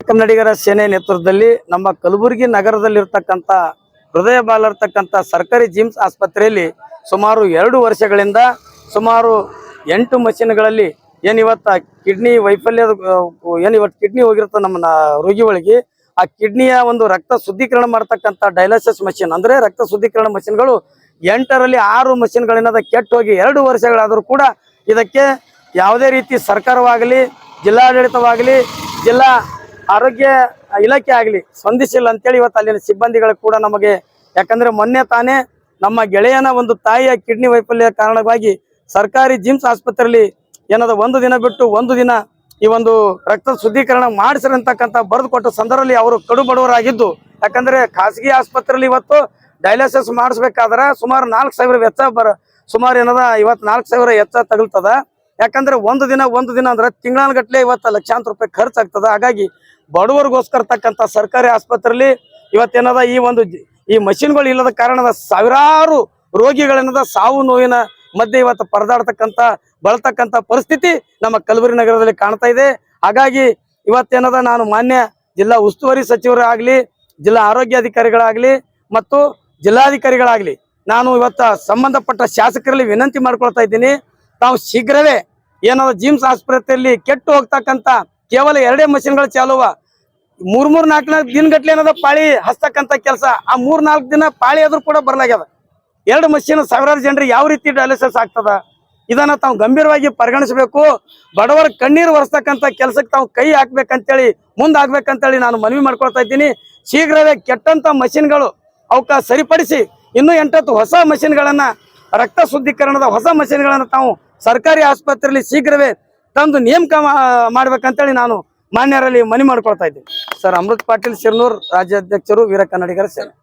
ಕನ್ನಡಿಗರ ಸೇನೆ ನೇತೃತ್ವದಲ್ಲಿ ನಮ್ಮ ಕಲಬುರಗಿ ನಗರದಲ್ಲಿರ್ತಕ್ಕಂಥ ಹೃದಯ ಬಾಲ ಇರ್ತಕ್ಕಂಥ ಸರ್ಕಾರಿ ಜಿಮ್ಸ್ ಆಸ್ಪತ್ರೆಯಲ್ಲಿ ಸುಮಾರು 2 ವರ್ಷಗಳಿಂದ ಸುಮಾರು 8 ಮಷಿನ್ಗಳಲ್ಲಿ ಏನಿವತ್ತು ಕಿಡ್ನಿ ವೈಫಲ್ಯದ ಏನಿವತ್ತು ಕಿಡ್ನಿ ಹೋಗಿರುತ್ತೆ ನಮ್ಮ ರೋಗಿಗಳಿಗೆ ಆ ಕಿಡ್ನಿಯ ಒಂದು ರಕ್ತ ಶುದ್ಧೀಕರಣ ಮಾಡತಕ್ಕಂಥ ಡಯಾಲಿಸಿಸ್ ಮಷಿನ್ ಅಂದ್ರೆ ರಕ್ತ ಶುದ್ಧೀಕರಣ ಮಷಿನ್ಗಳು 8ರಲ್ಲಿ 6 ಮಷಿನ್ಗಳಿಂದ ಕೆಟ್ಟು ಹೋಗಿ 2 ವರ್ಷಗಳಾದರೂ ಕೂಡ ಇದಕ್ಕೆ ಯಾವುದೇ ರೀತಿ ಸರ್ಕಾರವಾಗಲಿ ಜಿಲ್ಲಾಡಳಿತವಾಗಲಿ ಜಿಲ್ಲಾ ಆರೋಗ್ಯ ಇಲಾಖೆ ಆಗಲಿ ಸ್ಪಂದಿಸಿಲ್ಲ ಅಂತೇಳಿ ಇವತ್ತು ಅಲ್ಲಿನ ಸಿಬ್ಬಂದಿಗಳು ಕೂಡ ನಮಗೆ ಯಾಕಂದ್ರೆ ಮೊನ್ನೆ ತಾನೇ ನಮ್ಮ ಗೆಳೆಯನ ಒಂದು ತಾಯಿಯ ಕಿಡ್ನಿ ವೈಫಲ್ಯ ಕಾರಣವಾಗಿ ಸರ್ಕಾರಿ ಜಿಮ್ಸ್ ಆಸ್ಪತ್ರೆಯಲ್ಲಿ ಏನದ 1 ದಿನ ಬಿಟ್ಟು 1 ದಿನ ಈ ಒಂದು ರಕ್ತ ಶುದ್ಧೀಕರಣ ಮಾಡಿಸಿರಂತಕ್ಕಂಥ ಬರೆದು ಕೊಟ್ಟ ಸಂದರ್ಭದಲ್ಲಿ ಅವರು ಕಡು ಬಡವರಾಗಿದ್ದು ಯಾಕಂದ್ರೆ ಖಾಸಗಿ ಆಸ್ಪತ್ರೆಯಲ್ಲಿ ಇವತ್ತು ಡಯಾಲಿಸಿಸ್ ಮಾಡಿಸ್ಬೇಕಾದ್ರೆ ಸುಮಾರು 4,000 ವೆಚ್ಚ ಸುಮಾರು ಏನದ ಇವತ್ತು 4,000 ವೆಚ್ಚ ತಗಲ್ತದ ಯಾಕಂದ್ರೆ 1 ದಿನ ಅಂದ್ರೆ ತಿಂಗಳಾನುಗಟ್ಟಲೆ ಇವತ್ತು ಲಕ್ಷಾಂತರ ರೂಪಾಯಿ ಖರ್ಚಾಗ್ತದ ಹಾಗಾಗಿ ಬಡವರಿಗೋಸ್ಕರ ತಕ್ಕಂಥ ಸರ್ಕಾರಿ ಆಸ್ಪತ್ರೆಯಲ್ಲಿ ಇವತ್ತೇನದ ಈ ಮಷಿನ್ಗಳು ಇಲ್ಲದ ಕಾರಣದ ಸಾವಿರಾರು ರೋಗಿಗಳೇನದ ಸಾವು ನೋವಿನ ಮಧ್ಯೆ ಇವತ್ತು ಪರದಾಡ್ತಕ್ಕಂಥ ಬಳತಕ್ಕಂಥ ಪರಿಸ್ಥಿತಿ ನಮ್ಮ ಕಲಬುರಗಿ ನಗರದಲ್ಲಿ ಕಾಣ್ತಾ ಇದೆ ಹಾಗಾಗಿ ಇವತ್ತೇನದ ನಾನು ಮಾನ್ಯ ಜಿಲ್ಲಾ ಉಸ್ತುವಾರಿ ಸಚಿವರಾಗಲಿ ಜಿಲ್ಲಾ ಆರೋಗ್ಯಾಧಿಕಾರಿಗಳಾಗಲಿ ಮತ್ತು ಜಿಲ್ಲಾಧಿಕಾರಿಗಳಾಗಲಿ ನಾನು ಇವತ್ತು ಸಂಬಂಧಪಟ್ಟ ಶಾಸಕರಲ್ಲಿ ವಿನಂತಿ ಮಾಡ್ಕೊಳ್ತಾ ಇದ್ದೀನಿ ತಾವು ಶೀಘ್ರವೇ ಏನದ ಜಿಮ್ಸ್ ಆಸ್ಪತ್ರೆಯಲ್ಲಿ ಕೆಟ್ಟು ಹೋಗ್ತಕ್ಕಂಥ ಕೇವಲ 2 ಮಷಿನ್ಗಳು ಚಾಲುವ 3-4 ದಿನಗಟ್ಲೆ ಏನದ ಪಾಳಿ ಹಸ್ತಕ್ಕಂಥ ಕೆಲಸ ಆ 3-4 ದಿನ ಪಾಳಿ ಆದ್ರೂ ಕೂಡ ಬರ್ಲಾಗ್ಯದ 2 ಮಷಿನ್ ಸಾವಿರಾರು ಜನರಿಗೆ ಯಾವ ರೀತಿ ಡಯಾಲಿಸಿಸ್ ಆಗ್ತದ ಇದನ್ನ ತಾವು ಗಂಭೀರವಾಗಿ ಪರಿಗಣಿಸಬೇಕು ಬಡವರ ಕಣ್ಣೀರು ಒರೆಸ್ತಕ್ಕಂಥ ಕೆಲಸಕ್ಕೆ ತಾವು ಕೈ ಹಾಕ್ಬೇಕಂತೇಳಿ ಮುಂದಾಗ್ಬೇಕಂತೇಳಿ ನಾನು ಮನವಿ ಮಾಡ್ಕೊಳ್ತಾ ಇದ್ದೀನಿ ಶೀಘ್ರವೇ ಕೆಟ್ಟಂತ ಮಷಿನ್ಗಳು ಅವಕ್ಕ ಸರಿಪಡಿಸಿ ಇನ್ನೂ 8 ಹೊಸ ಮಷಿನ್ಗಳನ್ನ ರಕ್ತ ಶುದ್ಧೀಕರಣದ ಹೊಸ ಮಷಿನ್ಗಳನ್ನ ತಾವು ಸರ್ಕಾರಿ ಆಸ್ಪತ್ರೆಯಲ್ಲಿ ಶೀಘ್ರವೇ ತಂದು ನೇಮಕ ಮಾಡ್ಬೇಕಂತೇಳಿ ನಾನು ಮಾನ್ಯರಲ್ಲಿ ಮನವಿ ಮಾಡ್ಕೊಳ್ತಾ ಇದ್ದೀನಿ ಸರ್. ಅಮೃತ್ ಪಾಟೀಲ್ ಶಿರ್ನೂರ್ ರಾಜ್ಯಾಧ್ಯಕ್ಷರು ವೀರ ಕನ್ನಡಿಗರ ಸೇನೆ.